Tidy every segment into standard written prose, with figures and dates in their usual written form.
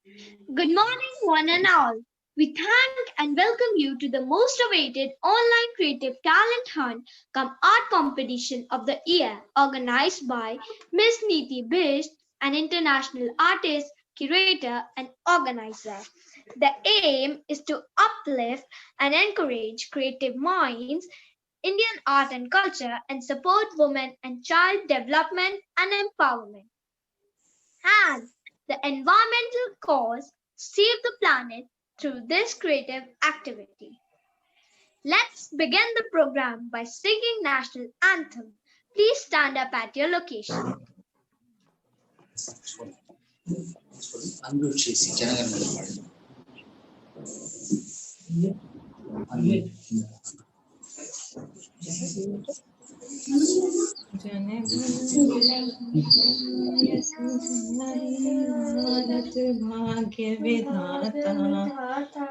Good morning, one and all. We thank and welcome you to the most awaited online creative talent hunt come art competition of the year, organized by Miss Neeti Bisht, an international artist, curator, and organizer. The aim is to uplift and encourage creative minds, Indian art and culture, and support women and child development and empowerment. And the environmental cause save the planet through this creative activity. Let's begin the program by singing national anthem. Please stand up at your location. Unmute చేసి జనగణమన పాడండి. भारत भाग्य विधाता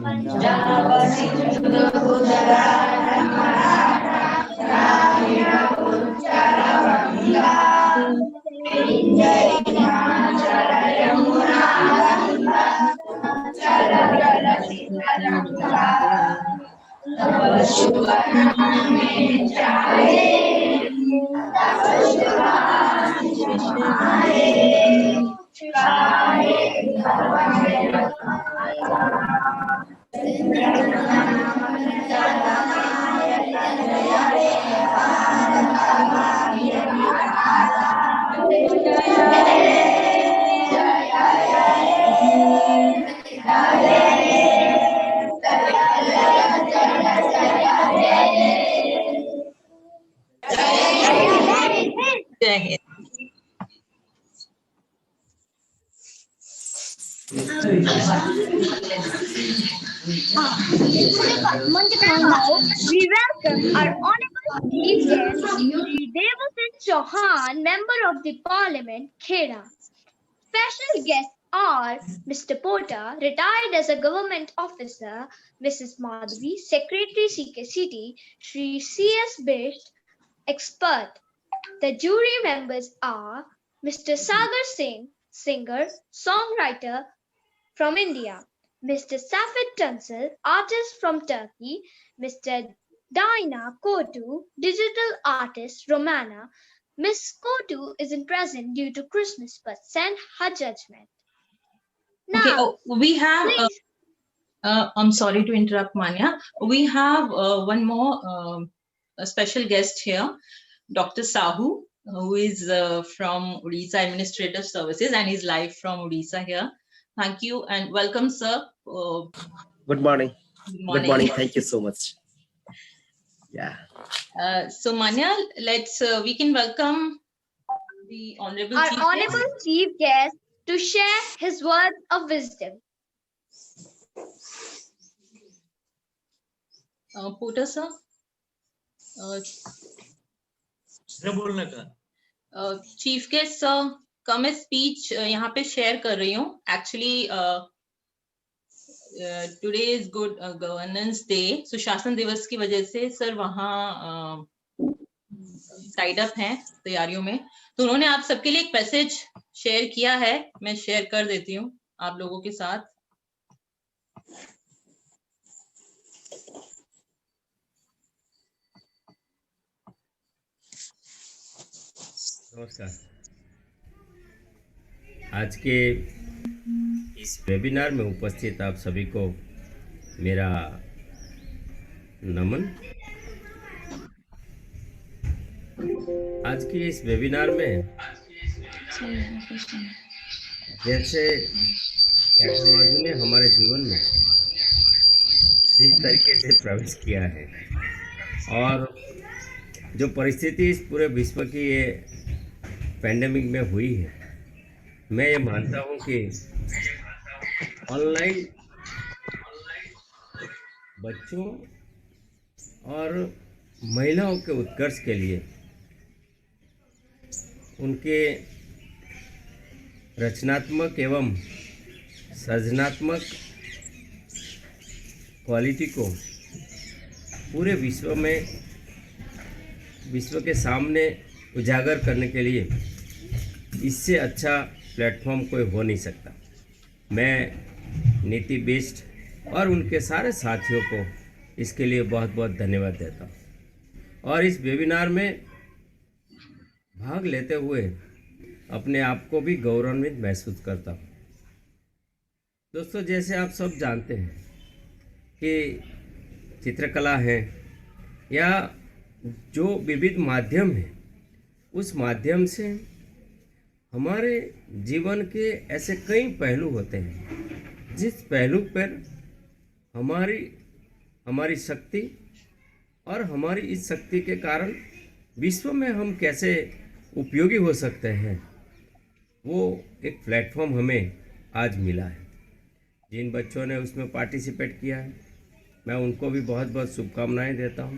पंजाब सिंधु गुजरात मराठा द्राविड़ उत्तर बंगा विंध्य हिमाचल यमुना गंगा उत्कल जलधिगंगा तव शुभ नामे जाए तव शुभाशीष आए शिवाय भवाय जय Hind. Now we welcome our honorable chief guest, Shri Devasit Chauhan, Member of the Parliament, Khera. Special guests are Mr. Pota, retired as a government officer, Mrs. Madhavi, Secretary CKCT, Shri C.S. Bisht, expert. The jury members are Mr. Sagar Singh, singer, songwriter from India, Mr. Safed Tansal, artist from Turkey, Mr. Dina Kotu, digital artist, Romana. Miss Kotu isn't present due to Christmas but sent her judgment. Now, we have. please. I'm sorry to interrupt, Manya. We have one more a special guest here, Dr. Sahu, who is from Odisha Administrative Services and is live from Odisha here. Thank you and welcome, sir. Good morning. Good Good morning. Thank you so much. Yeah. So Manya, let's we can welcome the honorable Our chief honorable chief guest to share his words of wisdom. Pota sir. बोलने का chief guest sir का मैं speech यहाँ पे share कर रही हूँ actually today is good governance day सुशासन दिवस की वजह से सर वहाँ टाइड अप हैं तैयारियों में, तो उन्होंने आप सबके लिए एक मैसेज शेयर किया है, मैं शेयर कर देती हूँ आप लोगों के साथ। नमस्कार। आज के इस वेबिनार में उपस्थित आप सभी को मेरा नमन। आज के इस वेबिनार में जैसे टेक्नोलॉजी ने हमारे जीवन में जिस तरीके से प्रवेश किया है और जो परिस्थिति इस पूरे विश्व की ये पैंडेमिक में हुई है, मैं ये मानता हूँ कि ऑनलाइन बच्चों और महिलाओं के उत्कर्ष के लिए उनके रचनात्मक एवं सृजनात्मक क्वालिटी को पूरे विश्व के सामने उजागर करने के लिए इससे अच्छा प्लेटफॉर्म कोई हो नहीं सकता। मैं नीति बिष्ट और उनके सारे साथियों को इसके लिए बहुत बहुत धन्यवाद देता हूँ और इस वेबिनार में भाग लेते हुए अपने आप को भी गौरवान्वित महसूस करता हूँ। दोस्तों, जैसे आप सब जानते हैं कि चित्रकला है या जो विविध माध्यम है, उस माध्यम से हमारे जीवन के ऐसे कई पहलू होते हैं जिस पहलू पर हमारी शक्ति और हमारी इस शक्ति के कारण विश्व में हम कैसे उपयोगी हो सकते हैं, वो एक प्लेटफॉर्म हमें आज मिला है। जिन बच्चों ने उसमें पार्टिसिपेट किया है, मैं उनको भी बहुत बहुत शुभकामनाएं देता हूं।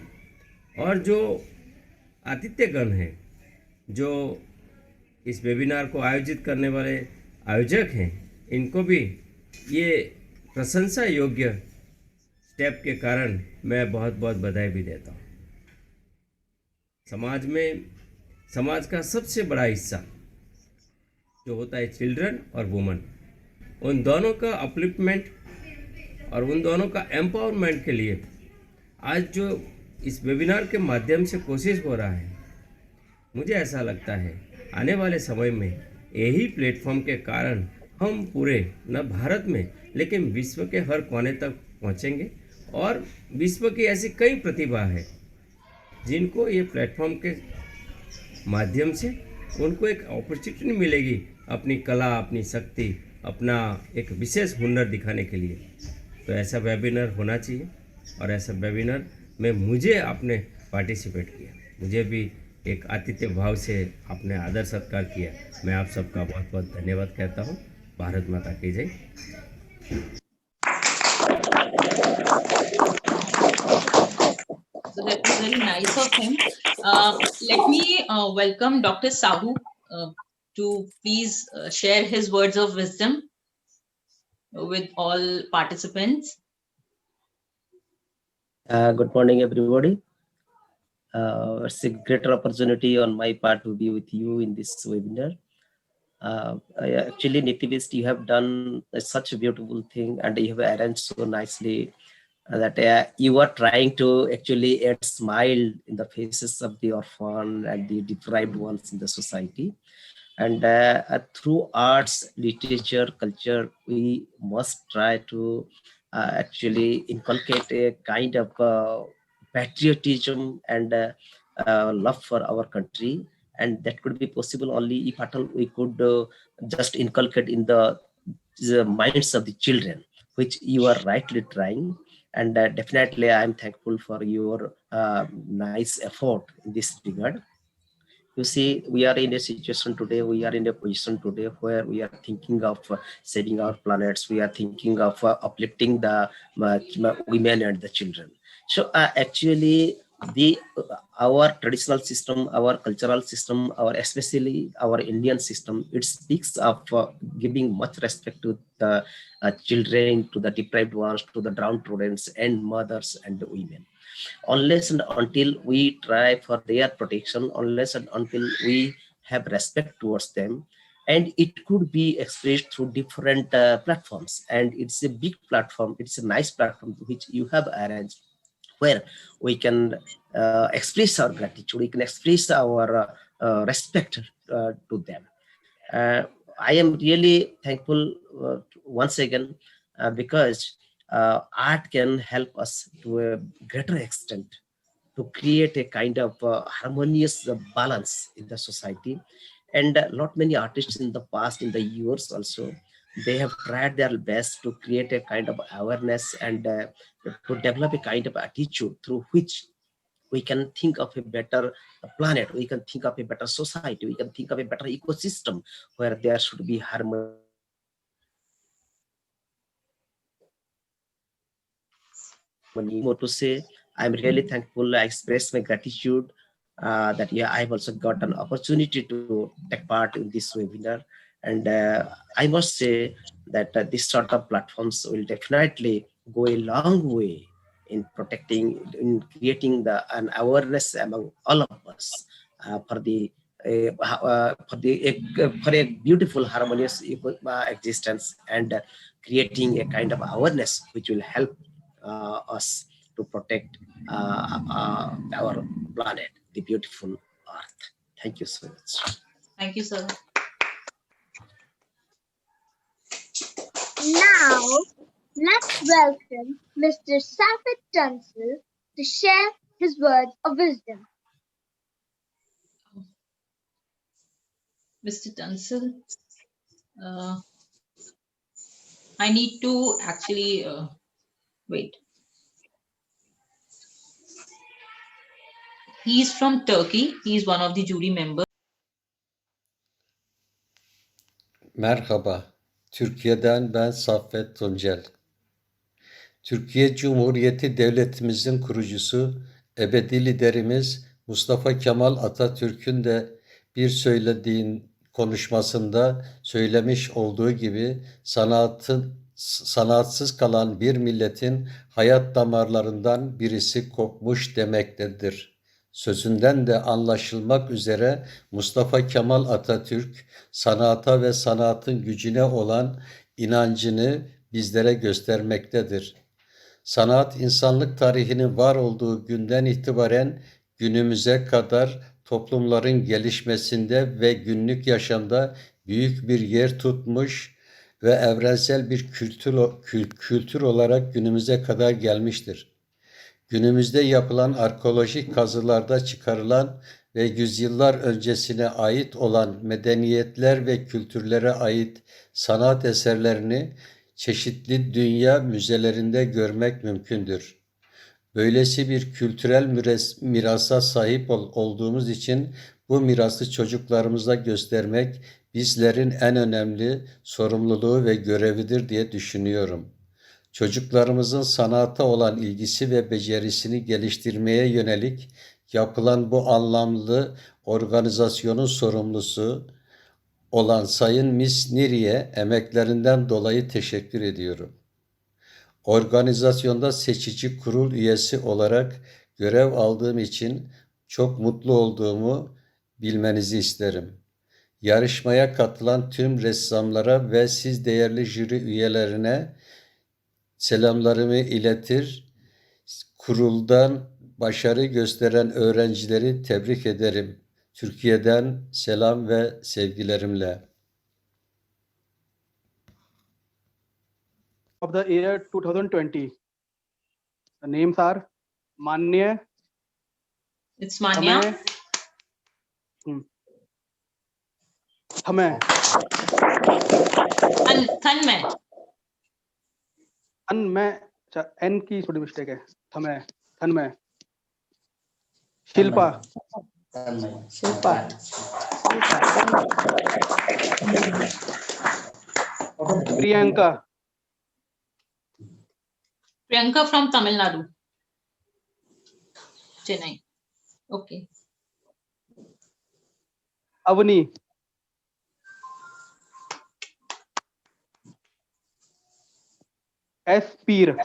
और जो आतिथ्यगण हैं, जो इस वेबिनार को आयोजित करने वाले आयोजक हैं, इनको भी ये प्रशंसा योग्य स्टेप के कारण मैं बहुत बहुत बधाई भी देता हूँ। समाज का सबसे बड़ा हिस्सा जो होता है चिल्ड्रन और वुमन, उन दोनों का अपलिफ्टमेंट और उन दोनों का एम्पावरमेंट के लिए आज जो इस वेबिनार के माध्यम से कोशिश हो रहा है, मुझे ऐसा लगता है आने वाले समय में यही प्लेटफॉर्म के कारण हम पूरे न भारत में लेकिन विश्व के हर कोने तक पहुंचेंगे और विश्व की ऐसी कई प्रतिभा है जिनको ये प्लेटफॉर्म के माध्यम से उनको एक अपॉर्चुनिटी मिलेगी अपनी कला, अपनी शक्ति, अपना एक विशेष हुनर दिखाने के लिए। तो ऐसा वेबिनार होना चाहिए और ऐसा वेबिनार में मुझे आपने पार्टिसिपेट किया, मुझे भी एक आतिथ्य भाव से आपने आदर सत्कार किया। मैं आप सबका बहुत बहुत धन्यवाद कहता हूँ। भारत माता की जय। So that was very nice of him. Let me welcome Dr. Sahu to please share his words of wisdom with all participants. Good morning, everybody. It's a great opportunity on my part to be with you in this webinar. Actually, Niti Biष्t, you have done such a beautiful thing and you have arranged so nicely that you are trying to actually add smile in the faces of the orphan and the deprived ones in the society. And through arts, literature, culture, we must try to actually inculcate a kind of patriotism and love for our country. And that could be possible only if at all we could just inculcate in the minds of the children, which you are rightly trying. And definitely I am thankful for your nice effort in this regard. You see, we are in a situation today, we are in a position today where we are thinking of saving our planets, we are thinking of uplifting the women and the children. So actually, our traditional system, our cultural system, especially our Indian system, it speaks of giving much respect to the children, to the deprived ones, to the downtrodden and mothers and the women. Unless and until we try for their protection, unless and until we have respect towards them, and it could be expressed through different platforms. And it's a big platform, it's a nice platform which you have arranged, where we can express our gratitude, we can express our respect to them. I am really thankful once again because art can help us to a greater extent to create a kind of harmonious balance in the society. And not many artists in the past, in the years also, they have tried their best to create a kind of awareness and to develop a kind of attitude through which we can think of a better planet, we can think of a better society, we can think of a better ecosystem where there should be harmony. More to say, I'm really thankful. I express my gratitude that I've also got an opportunity to take part in this webinar. And I must say that this sort of platforms will definitely go a long way in protecting, in creating an awareness among all of us for the for a beautiful harmonious existence, and creating a kind of awareness which will help us to protect our planet, the beautiful earth. Thank you so much. Thank you, sir. Now, let's welcome Mr. Safed Tunsil to share his words of wisdom. Mr. Tunsil, I need to actually wait. He's from Turkey. He's one of the jury members. Merhaba, Türkiye'den ben Saffet Tuncel. Türkiye Cumhuriyeti Devletimizin kurucusu, ebedi liderimiz Mustafa Kemal Atatürk'ün de bir söylediğin konuşmasında söylemiş olduğu gibi sanatsız kalan bir milletin hayat damarlarından birisi kopmuş demektedir. Sözünden de anlaşılmak üzere Mustafa Kemal Atatürk sanata ve sanatın gücüne olan inancını bizlere göstermektedir. Sanat, insanlık tarihinin var olduğu günden itibaren günümüze kadar toplumların gelişmesinde ve günlük yaşamda büyük bir yer tutmuş ve evrensel bir kültür olarak günümüze kadar gelmiştir. Günümüzde yapılan arkeolojik kazılarda çıkarılan ve yüzyıllar öncesine ait olan medeniyetler ve kültürlere ait sanat eserlerini çeşitli dünya müzelerinde görmek mümkündür. Böylesi bir kültürel mirasa sahip olduğumuz için bu mirası çocuklarımıza göstermek bizlerin en önemli sorumluluğu ve görevidir diye düşünüyorum. Çocuklarımızın sanata olan ilgisi ve becerisini geliştirmeye yönelik yapılan bu anlamlı organizasyonun sorumlusu olan Sayın Miss Niri'ye emeklerinden dolayı teşekkür ediyorum. Organizasyonda seçici kurul üyesi olarak görev aldığım için çok mutlu olduğumu bilmenizi isterim. Yarışmaya katılan tüm ressamlara ve siz değerli jüri üyelerine selamlarımı iletir, kuruldan başarı gösteren öğrencileri tebrik ederim. Türkiye'den selam ve sevgilerimle. Of the year 2020. The names are Manya, It's Manya. Thame, Thanmay. Thanmay, N की थोड़ी mistake है. Thanmay. Shilpa. Priyanka. Priyanka from Tamil Nadu. Chennai. Okay. Avani. S. Peer.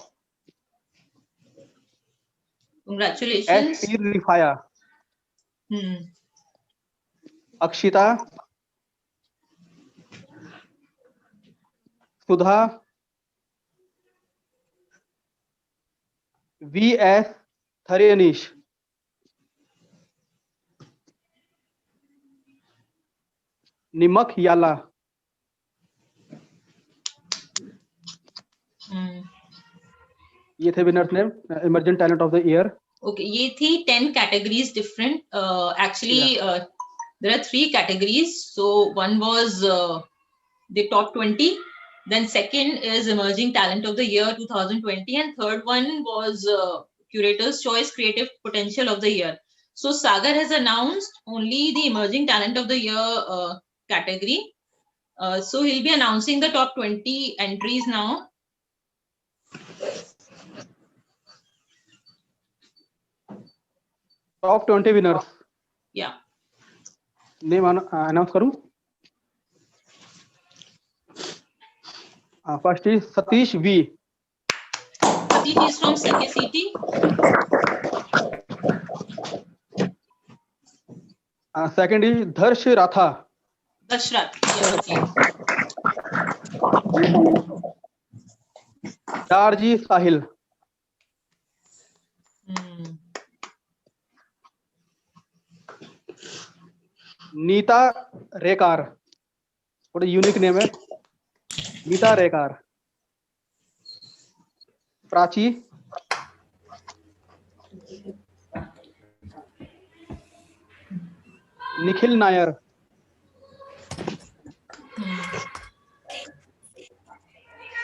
Congratulations. S. Peer Rifaya. Akshita. Sudha. V.S. Thariyanish. Nimak Yala. ये थे winners name, emerging talent of the year. Okay, ये थी 10 categories different. Actually, there are 3 categories. So one was the top 20. Then second is emerging talent of the year 2020, and third one was curator's choice creative potential of the year. So Sagar has announced only the emerging talent of the year category. So he'll be announcing the top 20 entries now. Top 20 winners. Yeah. Name announce करूं? First is Satish V. Satish is from CKCT. Second is Dharsh Ratha. Dashrath. Yes, Darji Sahil. Neeta Rekar. What a unique name है. Neeta Rekar. Prachi. Nikhil Nair.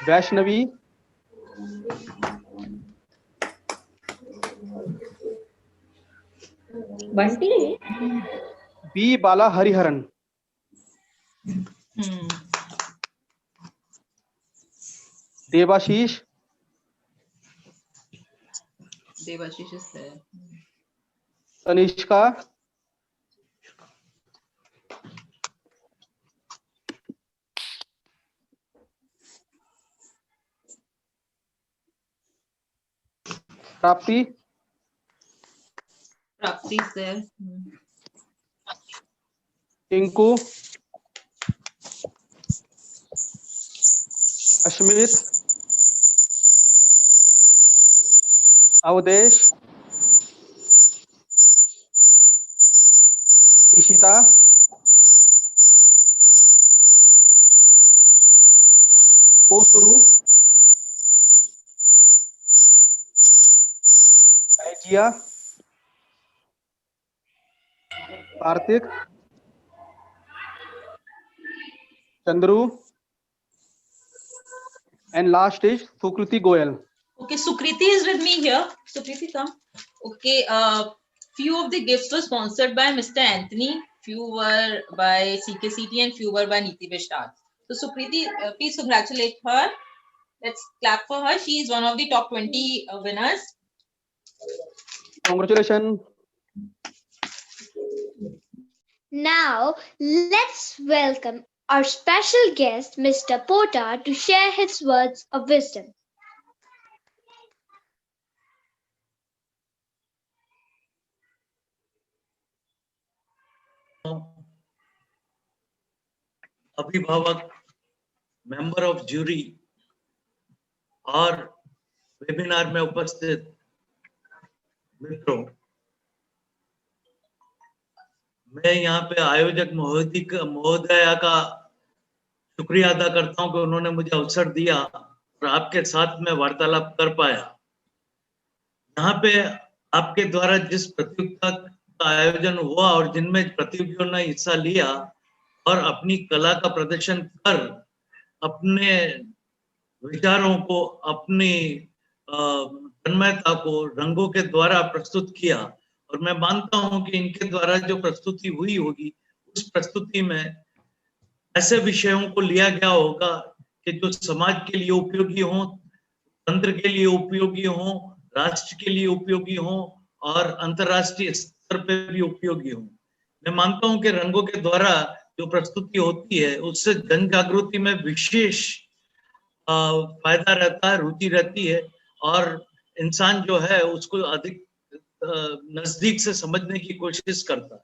Vaishnavi. Bunty. B. Bala Hariharan. Devashish. Devashish is there. Tanishka. Prapti. Prapti is there. Tinku. Ashmit. Avdesh. Ishita. Kosuru. Aijia. Karthik. Chandru. And last is Sukriti Goyal. Okay, Sukriti is with me here. Sukriti, come. Okay, few of the gifts were sponsored by Mr. Anthony, few were by CKCT, and few were by Niti Vishal. So Sukriti, please congratulate her. Let's clap for her. She is one of the top 20 winners. Congratulations. Now, let's welcome our special guest, Mr. Pota, to share his words of wisdom. अभिभावक, member of jury और webinar में उपस्थित मित्रों, मैं यहाँ पे आयोजक महोदया का शुक्रिया अदा करता हूँ कि उन्होंने मुझे अवसर दिया और आपके साथ में वार्तालाप कर पाया। यहाँ पे आपके द्वारा जिस प्रतियोगिता का आयोजन हुआ और जिनमें प्रतियोगियों ने हिस्सा लिया और अपनी कला का प्रदर्शन कर अपने विचारों को, अपनी तन्मयता को रंगों के द्वारा प्रस्तुत किया, और मैं मानता हूं कि इनके द्वारा जो प्रस्तुति हुई होगी उस प्रस्तुति में ऐसे विषयों को लिया गया होगा कि जो समाज के लिए उपयोगी हो, तंत्र के लिए उपयोगी हो, राष्ट्र के लिए उपयोगी हो और अंतर्राष्ट्रीय स्तर पे भी उपयोगी हो। मैं मानता हूं कि रंगों के द्वारा जो प्रस्तुति होती है उससे जन जागृति में विशेष फायदा रहता है, रुचि रहती है और इंसान जो है उसको अधिक नजदीक से समझने की कोशिश करता है।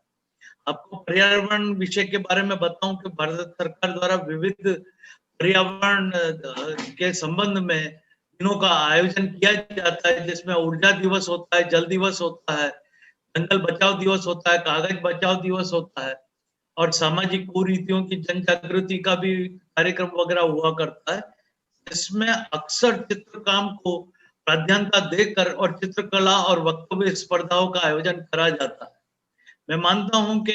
आपको पर्यावरण विषय के बारे में बताऊं कि भारत सरकार द्वारा विविध पर्यावरण के संबंध में दिनों का आयोजन किया जाता है, जिसमें ऊर्जा दिवस होता है, जल दिवस होता है, जंगल बचाओ दिवस होता है, कागज बचाओ दिवस होता है और सामाजिक कुरीतियों की जन जागृति का भी कार्यक्रम वगैरह हुआ करता है। इसमें अक्सर चित्रकाम को प्राधान्यता देकर और चित्रकला और वक्तव्य स्पर्धाओं का आयोजन करा जाता है। मैं मानता हूं कि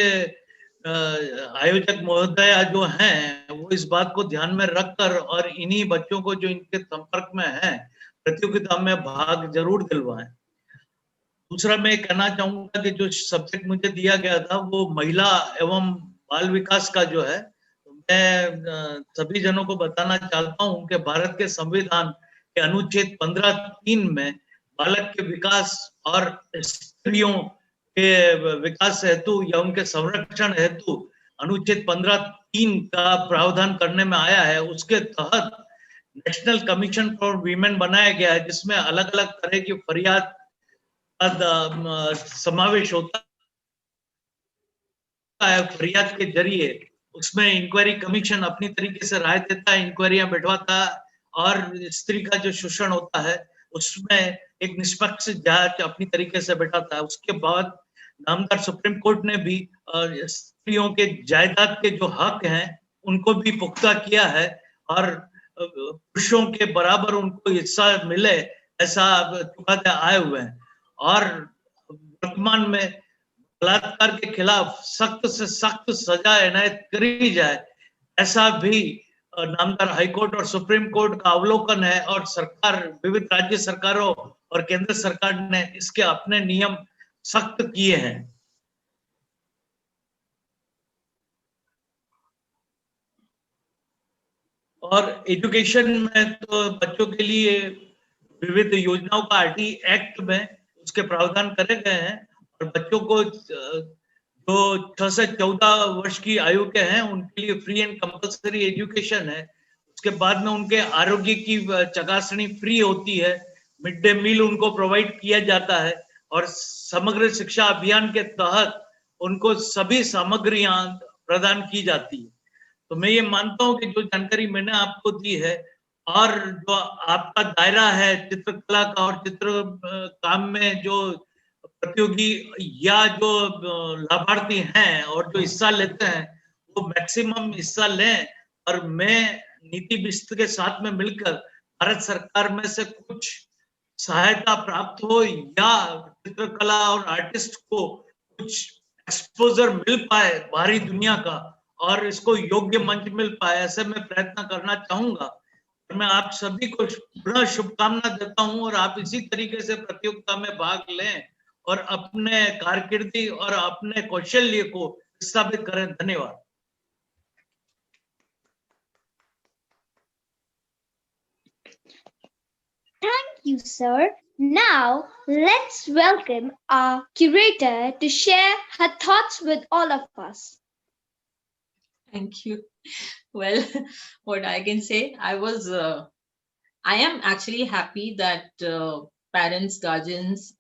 आयोजक महोदया जो हैं वो इस बात को ध्यान में रखकर और इन्हीं बच्चों को जो इनके संपर्क में हैं प्रतियोगिता में भाग जरूर दिलवाएं। दूसरा मैं कहना चाहूंगा कि जो सब्जेक्ट मुझे दिया गया था वो महिला एवं बाल विकास का जो है, मैं सभी जनों को बताना चाहता हूं कि भारत के संविधान के अनुच्छेद 15(3) में बालक के विकास और स्त्रियों के विकास हेतु या उनके संरक्षण हेतु अनुच्छेद 15(3) का प्रावधान करने में आया है। उसके तहत नेशनल कमीशन फॉर वीमेन बनाया गया है, जिसमें अलग अलग तरह की फरियाद समावेश होता है फरियाद के जरिए, उसमें इंक्वायरी कमीशन अपनी तरीके से राय देता है, इंक्वायरियां बैठवाता है, और स्त्री का जो शोषण होता है उसमें एक निष्पक्ष जांच अपनी तरीके से बैठाता है। उसके बाद नामदार सुप्रीम कोर्ट ने भी स्त्रियों के जायदाद के जो हक हैं उनको भी पुख्ता किया है, और पुरुषों के बराबर उनको हिस्सा मिले ऐसा चुकाते आए हुए हैं। और वर्तमान में बलात्कार के खिलाफ सख्त से सख्त सजा इनायत करी जाए, ऐसा भी नामदार हाईकोर्ट और सुप्रीम कोर्ट का अवलोकन है, और सरकार, विविध राज्य सरकारों और केंद्र सरकार ने इसके अपने नियम सख्त किए हैं। और एजुकेशन में तो बच्चों के लिए विविध योजनाओं का आरटी एक्ट में उसके प्रावधान करे गए हैं, और बच्चों को जो 6 से 14 वर्ष की आयु के हैं उनके लिए फ्री एंड कंपल्सरी एजुकेशन है। उसके बाद में उनके आरोग्य की चकासणी फ्री होती है, मिड डे मील उनको प्रोवाइड किया जाता है, और समग्र शिक्षा अभियान के तहत उनको सभी सामग्रियां प्रदान की जाती है। तो मैं ये मानता हूं कि जो जानकारी मैंने आपको दी है, और जो आपका दायरा है चित्रकला का, और चित्र काम में जो प्रतियोगी या जो लाभार्थी हैं और जो हिस्सा लेते हैं वो मैक्सिमम हिस्सा लें, और मैं नीति विस्त के साथ में मिलकर भारत सरकार में से कुछ सहायता प्राप्त हो, या चित्रकला और आर्टिस्ट को कुछ एक्सपोजर मिल पाए बाहरी दुनिया का, और इसको योग्य मंच मिल पाए, ऐसे मैं प्रयत्न करना चाहूंगा। और मैं आप सभी को पुनः शुभकामना देता हूं, और आप इसी तरीके से प्रतियोगिता में भाग लें और अपने कारकिर्दी और अपने कौशल्य को स्थापित करें। धन्यवाद। Thank you, sir. Now, let's welcome our curator to share her thoughts with all of us. Thank you. Well, what I can say, I am actually happy that parents, guardians,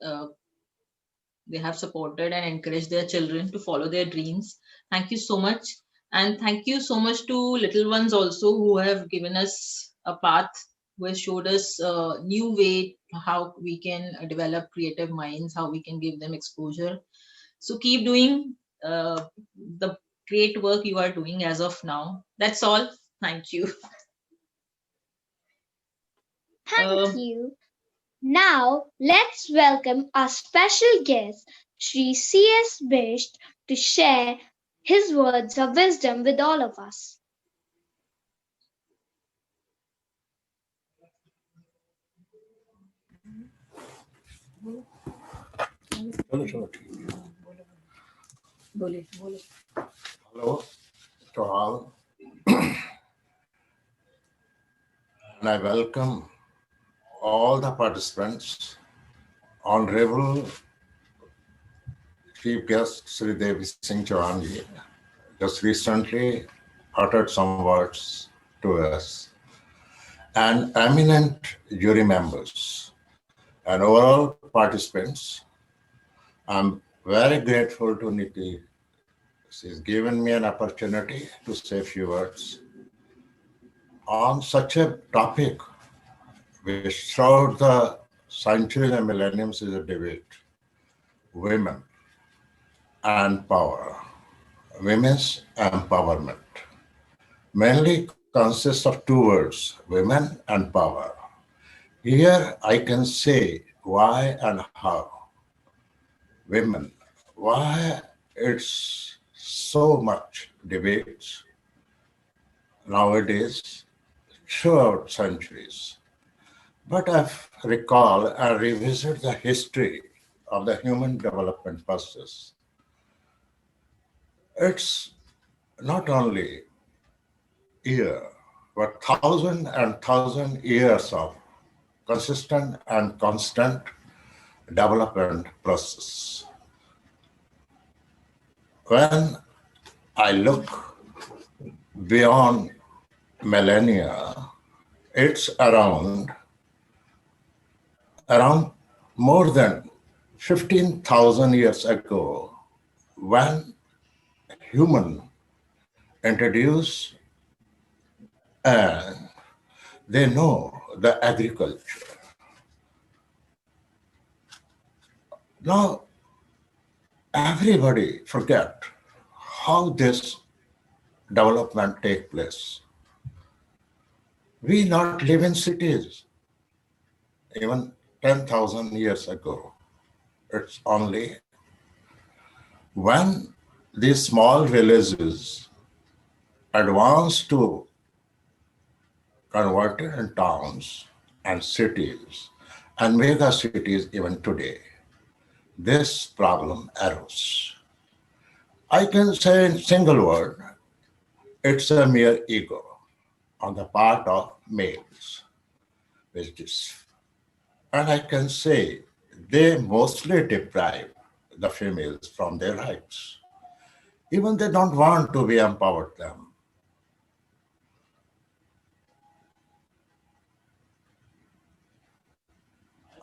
they have supported and encouraged their children to follow their dreams. Thank you so much. And thank you so much to little ones also who have given us a path, who has showed us a new way how we can develop creative minds, how we can give them exposure. So keep doing the great work you are doing as of now. That's all. Thank you. Thank you. Now, let's welcome our special guest, Shri C.S. Bisht, to share his words of wisdom with all of us. Hello to all, and I welcome all the participants. Honorable Chief Guest Sri Devi Singh Chauhan ji just recently uttered some words to us, and eminent jury members and overall participants. I'm very grateful to Niti. She's given me an opportunity to say a few words on such a topic which throughout the centuries and millenniums is a debate: women and power. Women's empowerment mainly consists of two words: women and power. Here I can say why and how. Women, why it's so much debates nowadays throughout centuries. But I recall and revisit the history of the human development process. It's not only year, but thousand and thousand years of consistent and constant development process. When I look beyond millennia, it's around more than 15,000 years ago when human introduce and they know the agriculture. Now, everybody forget how this development take place. We not live in cities. Even 10,000 years ago, it's only when these small villages advanced to converted in towns and cities and mega cities even today, this problem arose. I can say in single word, it's a mere ego on the part of males, which is, and I can say they mostly deprive the females from their rights. Even they don't want to be empowered them.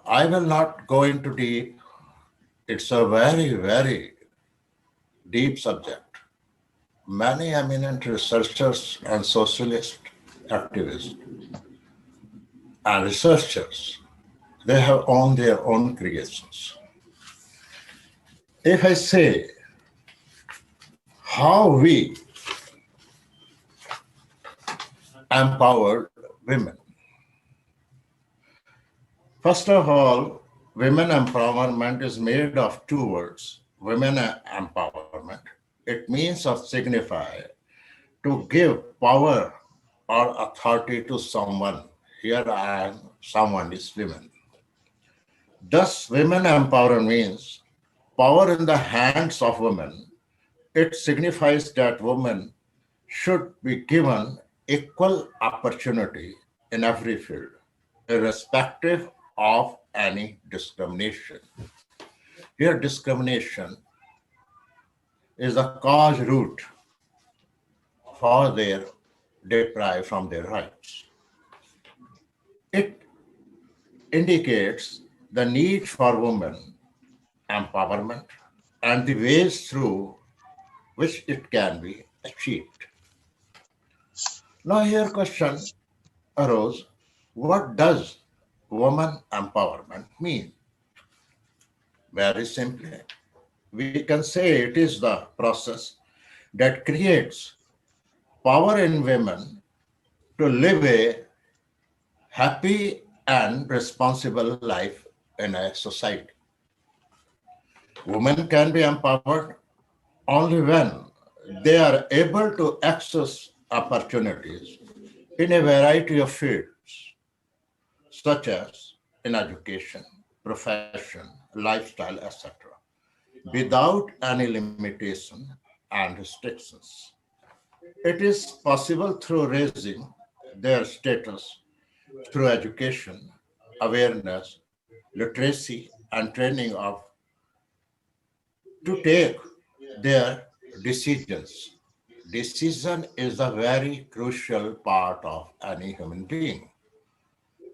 I will not go into deep. It's a very, very deep subject. Many eminent researchers and socialist activists and researchers, they have owned their own creations. If I say how we empowered women, first of all, women empowerment is made of two words, women empowerment. It means or signify to give power or authority to someone. Here I am, someone is women. Thus, women empowerment means power in the hands of women. It signifies that women should be given equal opportunity in every field, irrespective of any discrimination. Here, discrimination is the cause root for their deprived from their rights. It indicates the need for women empowerment and the ways through which it can be achieved. Now here question arose, what does woman empowerment mean? Very simply, we can say it is the process that creates power in women to live a happy and responsible life in a society. Women can be empowered only when they are able to access opportunities in a variety of fields, such as in education, profession, lifestyle, etc., without any limitation and restrictions. It is possible through raising their status through education, awareness, literacy, and training of to take their decisions. Decision is a very crucial part of any human being.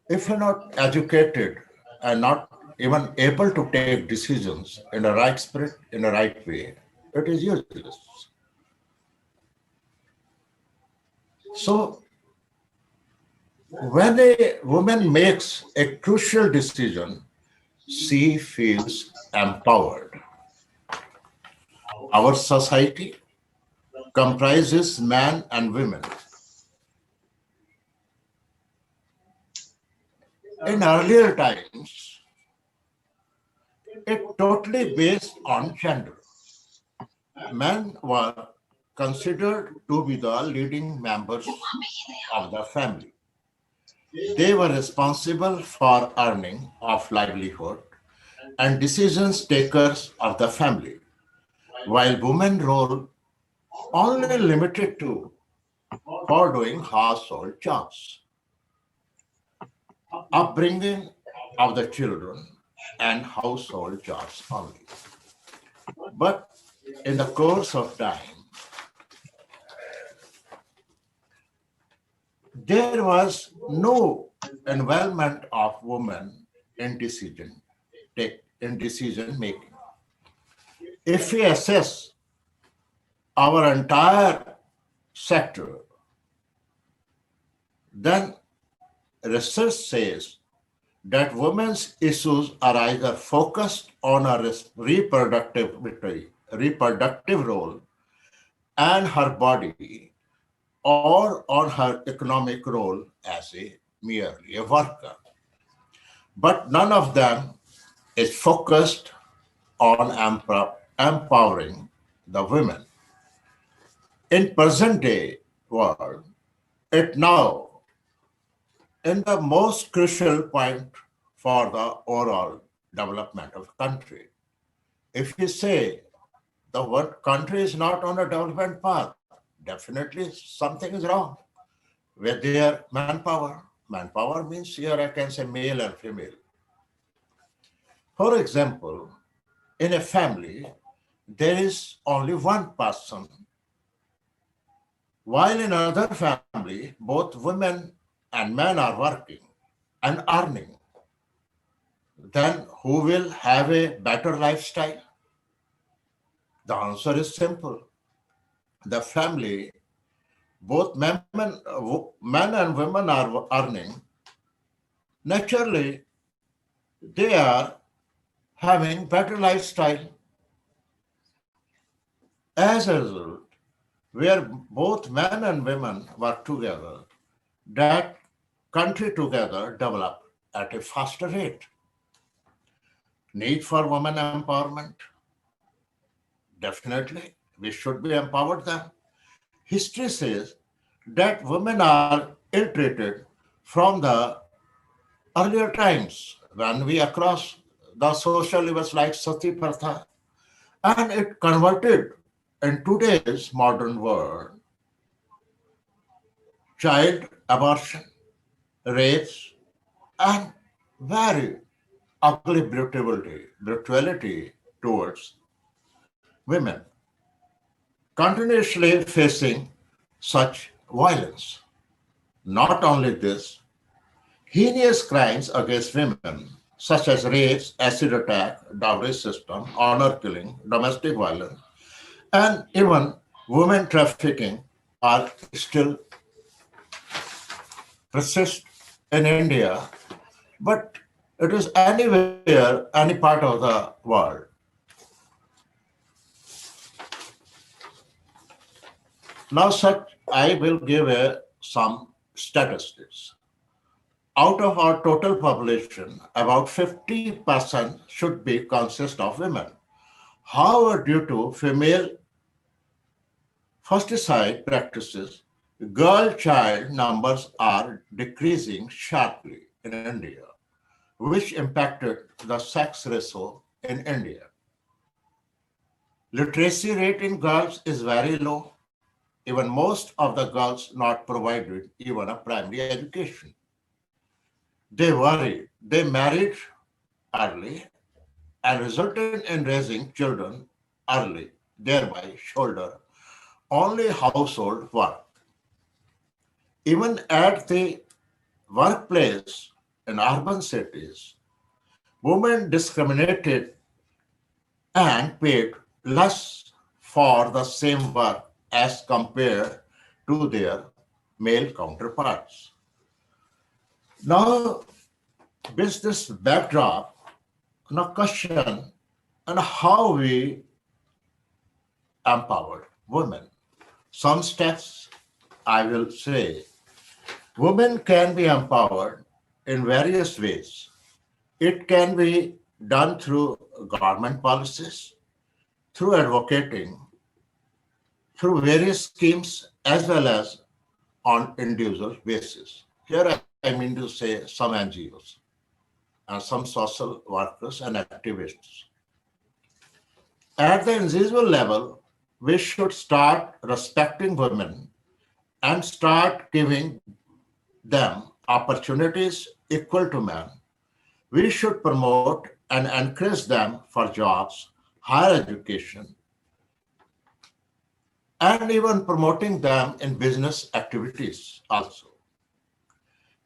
If you're not educated and not even able to take decisions in the right spirit, in the right way, it is useless. So, when a woman makes a crucial decision, she feels empowered. Our society comprises men and women. In earlier times, it totally based on gender. Men were considered to be the leading members of the family. They were responsible for earning of livelihood and decisions takers of the family, while women role only limited to for doing household jobs, upbringing of the children, and household jobs only. But in the course of time, there was no involvement of women in decision making. If we assess our entire sector, then research says that women's issues are either focused on her reproductive role and her body, or on her economic role as merely a worker. But none of them is focused on empowering the women. In present day world, it now in the most crucial point for the overall development of the country. If you say the country is not on a development path, definitely something is wrong with their manpower. Manpower means here I can say male and female. For example, in a family, there is only one person, while in another family, both women and men are working and earning. Then who will have a better lifestyle? The answer is simple. The family, both men and women are earning. Naturally, they are having better lifestyle. As a result, where both men and women work together, that country together develop at a faster rate. Need for women empowerment? Definitely, we should be empowered them. History says that women are ill-treated from the earlier times when we across the social levels like Sati Pratha, and it converted in today's modern world. Child abortion, rapes, and very ugly brutality towards women, continuously facing such violence. Not only this, heinous crimes against women, such as rapes, acid attack, dowry system, honor killing, domestic violence, and even women trafficking are still persist in India, but it is anywhere, any part of the world. Now, I will give some statistics. Out of our total population, about 50% should be consist of women. However, due to female fostericide practices, girl child numbers are decreasing sharply in India, which impacted the sex ratio in India. Literacy rate in girls is very low. Even most of the girls not provided even a primary education. They worried, they married early and resulted in raising children early, thereby shoulder only household work. Even at the workplace in urban cities, women discriminated and paid less for the same work as compared to their male counterparts. Now, with this backdrop, now question on how we empowered women. Some steps I will say. Women can be empowered in various ways. It can be done through government policies, through advocating, through various schemes, as well as on individual basis. Here I mean to say some NGOs and some social workers and activists. At the individual level, we should start respecting women and start giving them opportunities equal to men. We should promote and encourage them for jobs, higher education, and even promoting them in business activities also.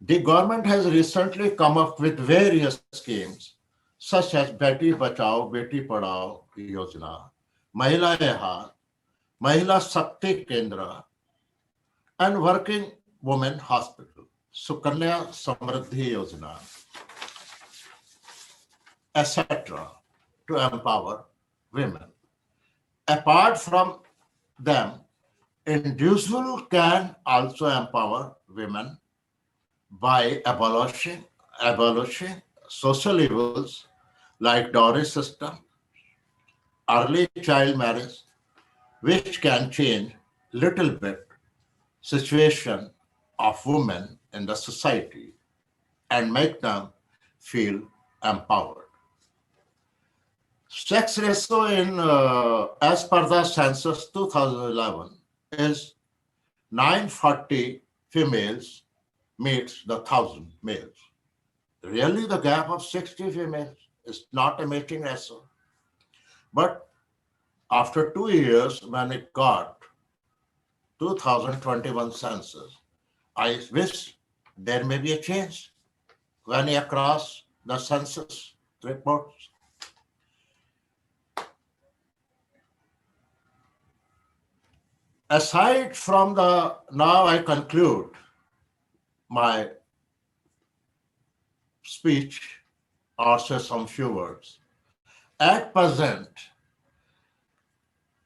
The government has recently come up with various schemes such as Beti Bachao, Beti Padhao Yojana, Mahila Ehad, Mahila Shakti Kendra, and Working Women Hospital, Sukanya Samriddhi Yojana, etc., to empower women. Apart from them, individual can also empower women by abolishing social evils like dowry system, early child marriage, which can change little bit situation of women in the society and make them feel empowered. Sex ratio in as per the census 2011 is 940 females meets the 1,000 males. Really, the gap of 60 females is not a mating ratio. But after 2 years, when it got 2021 census, I wish there may be a change when across the census reports. Aside from the, now I conclude my speech or say some few words. At present,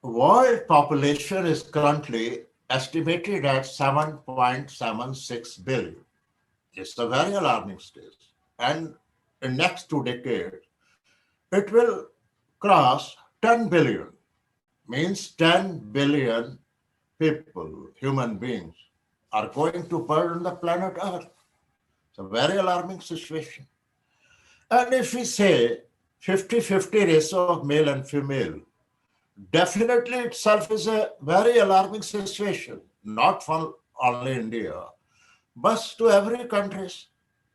world population is currently estimated at 7.76 billion. It's a very alarming stage. And in next 2 decades, it will cross 10 billion, means 10 billion people, human beings, are going to burden the planet Earth. It's a very alarming situation. And if we say 50-50 ratio of male and female, definitely itself is a very alarming situation, not for only India, but to every country,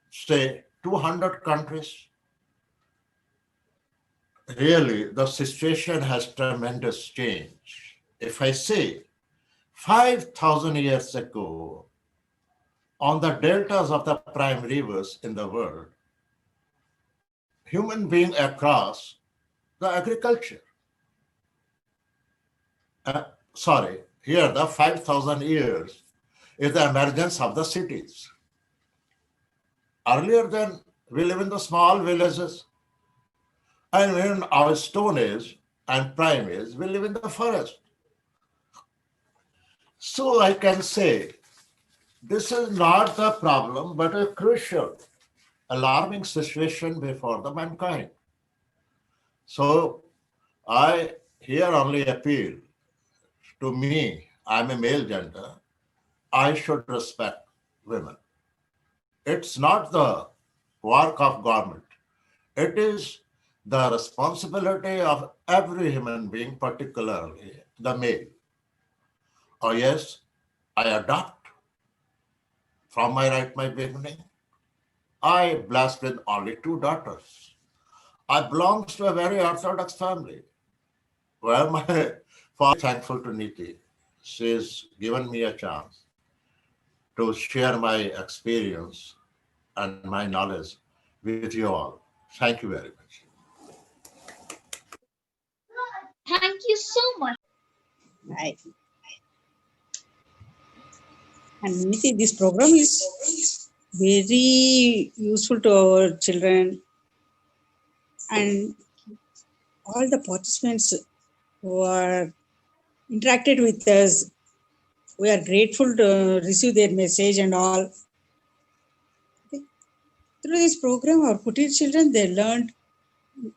say 200 countries. Really, the situation has tremendous change. If I say 5,000 years ago, on the deltas of the prime rivers in the world, human being across the agriculture. Here the 5,000 years is the emergence of the cities. Earlier than we live in the small villages, and in our Stone Age and Prime Age, we live in the forest. So I can say this is not the problem, but a crucial, alarming situation before the mankind. So I here only appeal to me, I'm a male gender, I should respect women. It's not the work of government. It is the responsibility of every human being, particularly the male. Oh yes, I adopt from my beginning. I blessed with only 2 daughters. I belong to a very orthodox family where my father is thankful to Niti. She's given me a chance to share my experience and my knowledge with you all. Thank you very much. Thank you so much. Right. And Niti, this program is very useful to our children and all the participants who are interacted with us. We are grateful to receive their message and all. Okay. Through this program, our Kutir children, they learned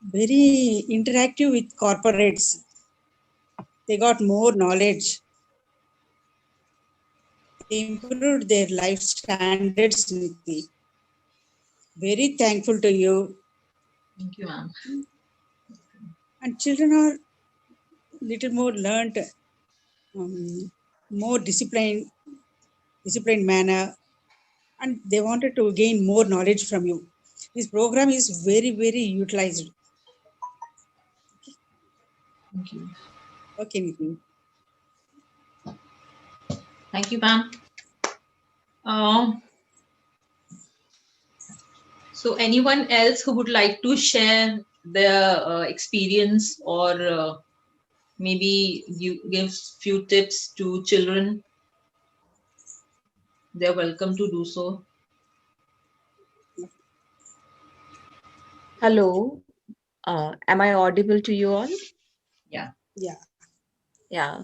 very interactive with corporates. They got more knowledge. They improved their life standards, Niti. Very thankful to you. Thank you, ma'am. And children are little more learned, more disciplined manner, and they wanted to gain more knowledge from you. This program is very, very utilized. Thank you. Okay, Nitin. Thank you, ma'am. So anyone else who would like to share their experience or maybe you give few tips to children, they're welcome to do so. Hello, am I audible to you all? Yeah. Yeah. Yeah,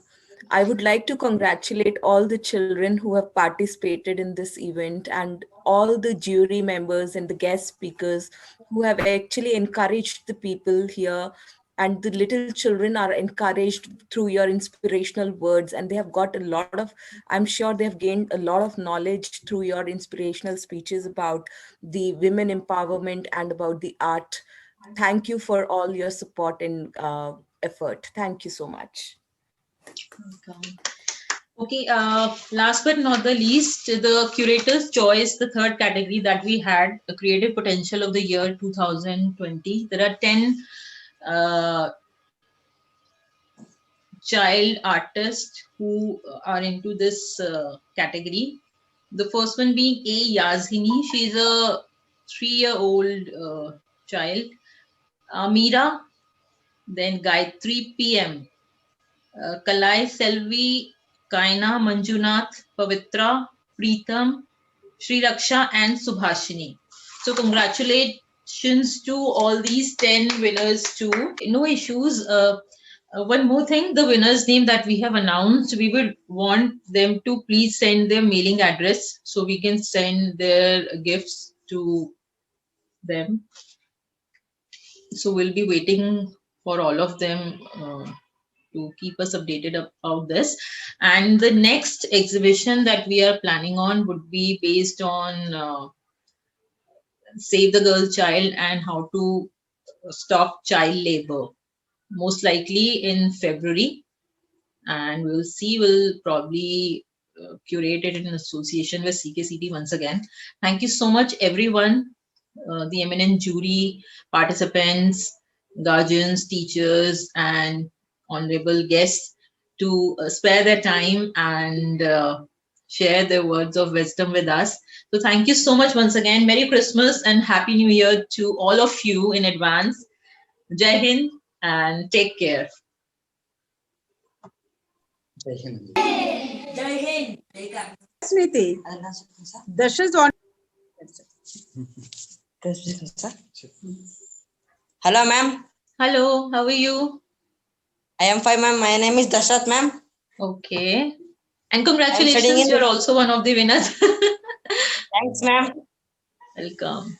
I would like to congratulate all the children who have participated in this event and all the jury members and the guest speakers who have actually encouraged the people here. And the little children are encouraged through your inspirational words, and they have got a lot of, I'm sure they have gained a lot of knowledge through your inspirational speeches about the women empowerment and about the art. Thank you for all your support and effort. Thank you so much. Welcome. Okay, last but not the least, the curator's choice, the third category that we had, the creative potential of the year 2020. There are 10 child artists who are into this category. The first one being A. Yazhini. She's a 3-year-old child. Meera, then Gayatri PM. Kalai Selvi, Kaina Manjunath, Pavitra, Preetham, Sri Raksha, and Subhashini. So congratulations to all these 10 winners too. No issues. One more thing, the winner's name that we have announced, we would want them to please send their mailing address so we can send their gifts to them. So we'll be waiting for all of them to keep us updated about this. And the next exhibition that we are planning on would be based on Save the Girl Child and how to stop child labor, most likely in February. And we'll see, we'll probably curate it in association with CKCT once again. Thank you so much, everyone, the eminent jury, participants, guardians, teachers, and honorable guests to spare their time and share their words of wisdom with us. So thank you so much once again. Merry Christmas and Happy New Year to all of you in advance. Jai Hind and take care. Smriti, Dasha's on. Hello, ma'am. Hello, how are you? I am fine, ma'am. My name is Dashrath, ma'am. Okay. And studying congratulations, in- you're also one of the winners. Thanks, ma'am. Welcome.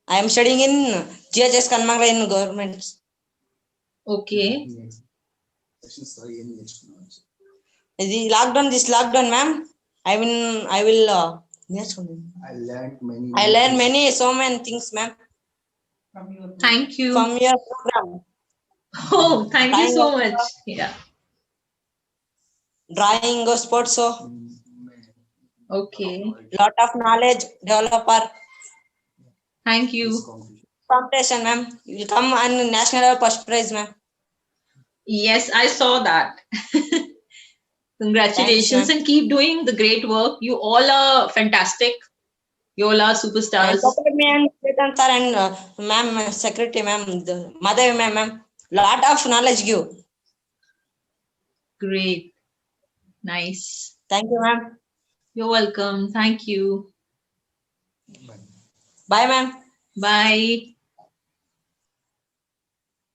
I am studying in GHS Kanmangla in government. Okay. This lockdown, ma'am. I will. I learned so many things, ma'am, Thank you. from your program. Oh, thank you so much. Yeah. Drawing, sports, so Okay. lot of knowledge, developer, Thank you. competition, ma'am. You will come on national level first prize, ma'am. Yes, I saw that. Congratulations, Thanks, ma'am. and keep doing the great work. You all are fantastic. You all are And superstars. support me and Chetan sir and ma'am, secretary, ma'am, the Madhavi ma'am. Lot of knowledge give. Great. Nice. Thank you, ma'am. You're welcome. Thank you. Bye, ma'am. Bye.